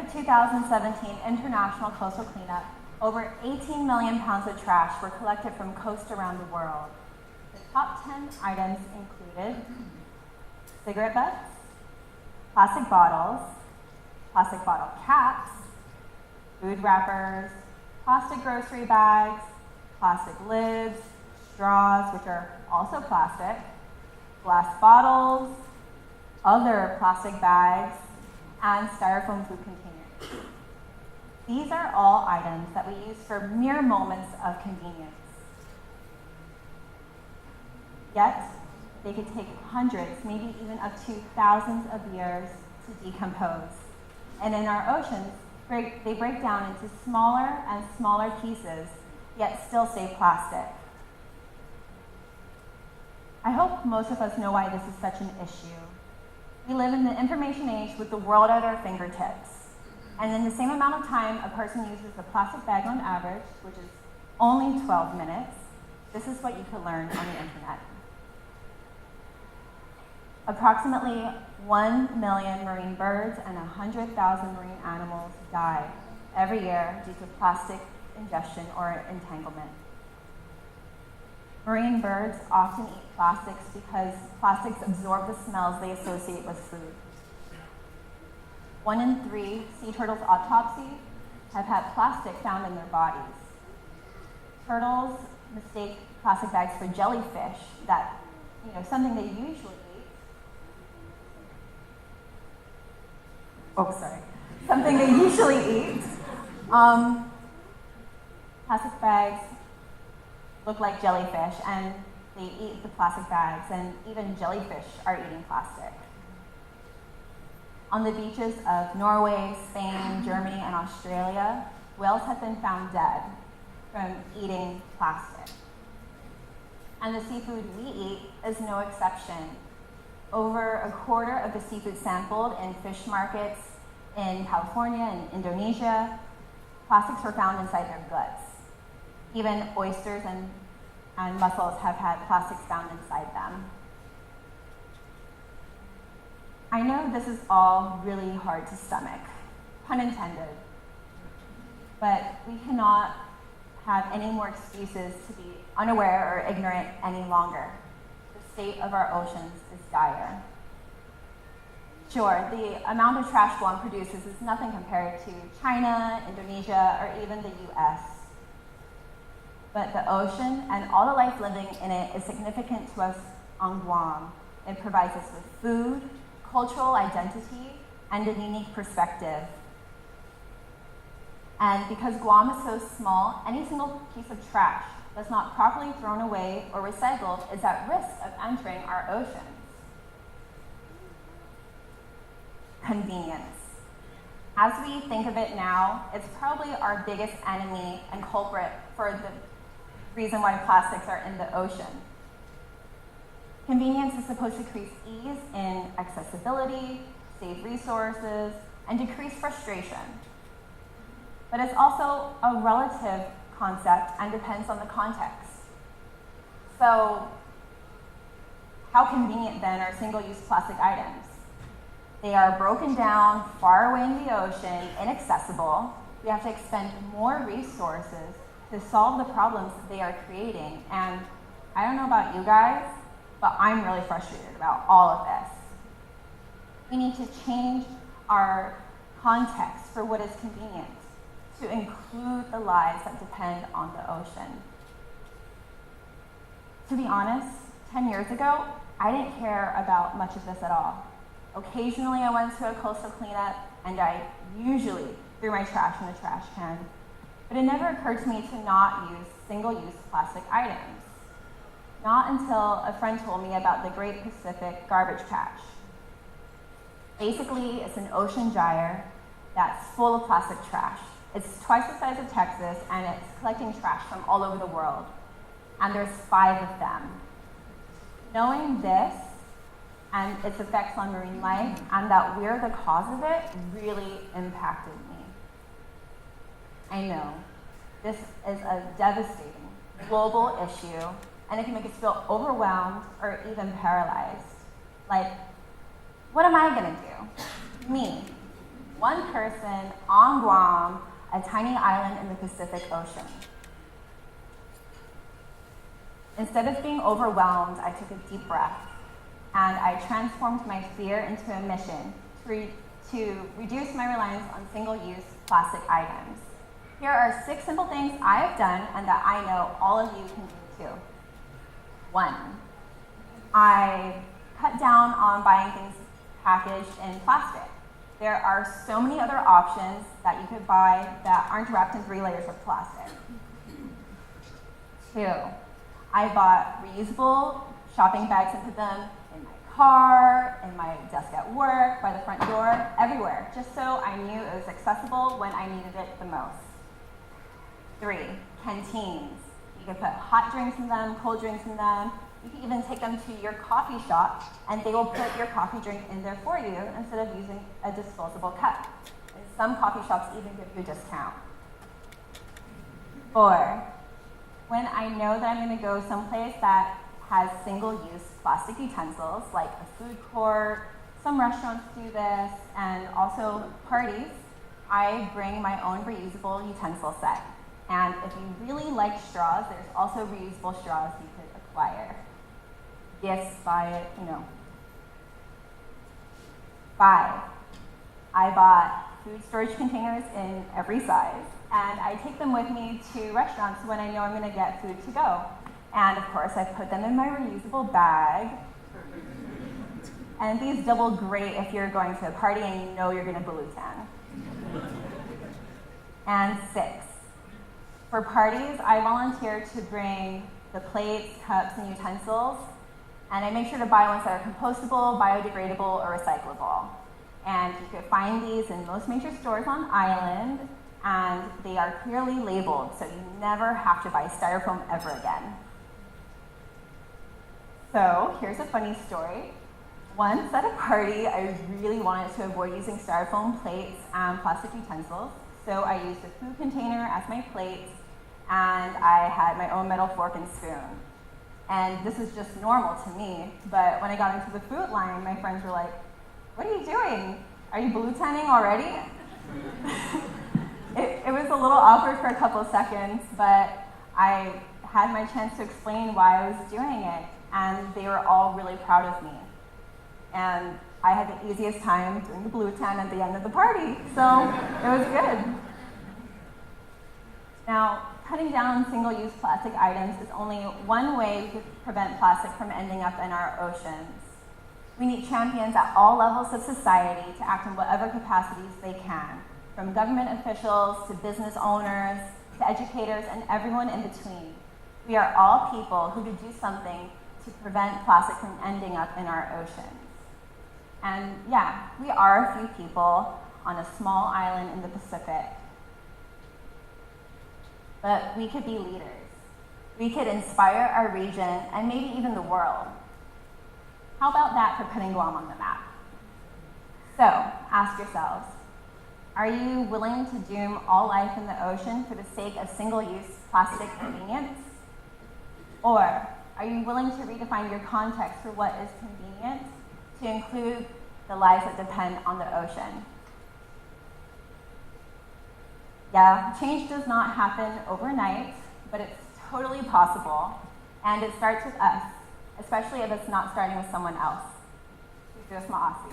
the 2017 International Coastal Cleanup, over 18 million pounds of trash were collected from coasts around the world. The top 10 items included cigarette butts, plastic bottles, plastic bottle caps, food wrappers, plastic grocery bags, plastic lids, straws, which are also plastic, glass bottles, other plastic bags, and styrofoam food containers. These are all items that we use for mere moments of convenience. Yet, they could take hundreds, maybe even up to thousands of years to decompose. And in our oceans, they break down into smaller and smaller pieces, yet still stay plastic. I hope most of us know why this is such an issue. We live in the information age with the world at our fingertips. And in the same amount of time a person uses a plastic bag on average, which is only 12 minutes, this is what you could learn on the internet. Approximately 1 million marine birds and 100,000 marine animals die every year due to plastic ingestion or entanglement. Marine birds often eat plastics because plastics absorb the smells they associate with food. 1 in 3 sea turtles autopsied have had plastic found in their bodies. Turtles mistake plastic bags for jellyfish, something they usually eat. Something they usually eat. Plastic bags look like jellyfish, and they eat the plastic bags, and even jellyfish are eating plastic. On the beaches of Norway, Spain, Germany, and Australia, whales have been found dead from eating plastic. And the seafood we eat is no exception. Over a quarter of the seafood sampled in fish markets in California and Indonesia, plastics were found inside their guts. Even oysters and mussels have had plastics found inside them. I know this is all really hard to stomach, pun intended, but we cannot have any more excuses to be unaware or ignorant any longer. The state of our oceans is dire. Sure, the amount of trash Guam produces is nothing compared to China, Indonesia, or even the US. But the ocean and all the life living in it is significant to us on Guam. It provides us with food, cultural identity, and a unique perspective. And because Guam is so small, any single piece of trash that's not properly thrown away or recycled is at risk of entering our oceans. Convenience. As we think of it now, it's probably our biggest enemy and culprit for the reason why plastics are in the ocean. Convenience is supposed to increase ease in accessibility, save resources, and decrease frustration. But it's also a relative concept and depends on the context. So, how convenient then are single-use plastic items? They are broken down, far away in the ocean, inaccessible. We have to expend more resources to solve the problems that they are creating. And I don't know about you guys, but I'm really frustrated about all of this. We need to change our context for what is convenient to include the lives that depend on the ocean. To be honest, 10 years ago, I didn't care about much of this at all. Occasionally I went to a coastal cleanup and I usually threw my trash in the trash can, but it never occurred to me to not use single-use plastic items. Not until a friend told me about the Great Pacific Garbage Patch. Basically, it's an ocean gyre that's full of plastic trash. It's twice the size of Texas, and it's collecting trash from all over the world. And there's 5 of them. Knowing this and its effects on marine life, and that we're the cause of it, really impacted me. I know, this is a devastating global issue, and it can make us feel overwhelmed or even paralyzed. Like, what am I gonna do? Me. one person on Guam, a tiny island in the Pacific Ocean. Instead of being overwhelmed, I took a deep breath, and I transformed my fear into a mission to reduce my reliance on single-use plastic items. Here are 6 simple things I have done and that I know all of you can do too. 1, I cut down on buying things packaged in plastic. There are so many other options that you could buy that aren't wrapped in 3 layers of plastic. 2, I bought reusable shopping bags and put them in my car, in my desk at work, by the front door, everywhere, just so I knew it was accessible when I needed it the most. 3, canteens. You could put hot drinks in them, cold drinks in them. You can even take them to your coffee shop and they will put your coffee drink in there for you instead of using a disposable cup. And some coffee shops even give you a discount. 4, when I know that I'm going to go someplace that has single-use plastic utensils, like a food court, some restaurants do this, and also parties, I bring my own reusable utensil set. And if you really like straws, there's also reusable straws you could acquire. Gifts, buy it, 5, I bought food storage containers in every size, and I take them with me to restaurants when I know I'm going to get food to go. And of course, I put them in my reusable bag. And these double great if you're going to a party and you know you're going to balloon. And 6, for parties, I volunteer to bring the plates, cups, and utensils, and I make sure to buy ones that are compostable, biodegradable, or recyclable. And you can find these in most major stores on island, and they are clearly labeled, so you never have to buy styrofoam ever again. So here's a funny story. Once at a party, I really wanted to avoid using styrofoam plates and plastic utensils, so I used a food container as my plate, and I had my own metal fork and spoon. And this was just normal to me, but when I got into the food line, my friends were like, "What are you doing? Are you blue-tanning already?" It was a little awkward for a couple of seconds, but I had my chance to explain why I was doing it, and they were all really proud of me. And I had the easiest time doing the blue tan at the end of the party, so it was good. Now, cutting down single-use plastic items is only one way we could prevent plastic from ending up in our oceans. We need champions at all levels of society to act in whatever capacities they can, from government officials to business owners to educators and everyone in between. We are all people who could do something to prevent plastic from ending up in our oceans. And yeah, we are a few people on a small island in the Pacific. But we could be leaders. We could inspire our region and maybe even the world. How about that for putting Guam on the map? So, ask yourselves, are you willing to doom all life in the ocean for the sake of single-use plastic convenience? Or are you willing to redefine your context for what is convenient to include the lives that depend on the ocean? Yeah, change does not happen overnight, but it's totally possible, and it starts with us, especially if it's not starting with someone else. Terus Aussie.